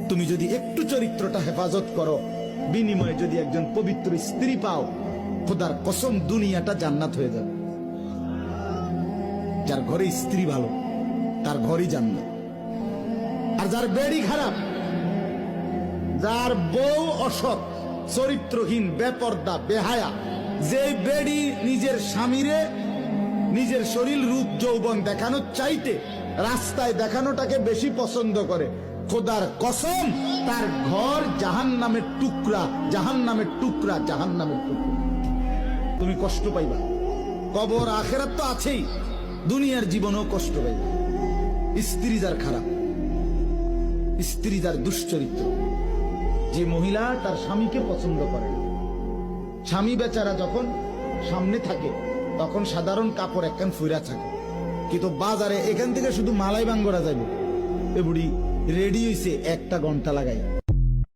তুমি যদি একটু চরিত্রটা হেফাজত করো, বিনিময়ে যদি একজন পবিত্র স্ত্রী পাও, খোদার কসম দুনিয়াটা জান্নাত হয়ে যাবে। যার ঘরে স্ত্রী ভালো তার ঘরই জান্নাত। আর যার বেড়ি খারাপ, যার বউ অসৎ, চরিত্রহীন, বেপর্দা, বেহায়া, যে বেড়ি নিজের স্বামীরে নিজের শরীর রূপ যৌবন দেখানোর চাইতে রাস্তায় দেখানোটাকে বেশি পছন্দ করে, খোদার কসম তার ঘর জাহান্নামের টুকরা, জাহান্নামের টুকরা, জাহান্নামের টুকরা। তুমি কষ্ট পাইবা, কবর আখেরাত তো আছেই, দুনিয়ার জীবনেও কষ্ট পাইবা। স্ত্রী যার খারাপ, স্ত্রী যার দুশ্চরিত্র, যে মহিলা তার স্বামীকে পছন্দ করে না, স্বামী বেচারা যখন সামনে থাকে তখন সাধারণ কাপড় একখান ফুইরা থাকে, কিন্তু বাজারে এখান থেকে শুধু মালাই বাঙ্গরা যাবে, এ বুড়ি রেডি হইছে 1 ঘন্টা লাগাই।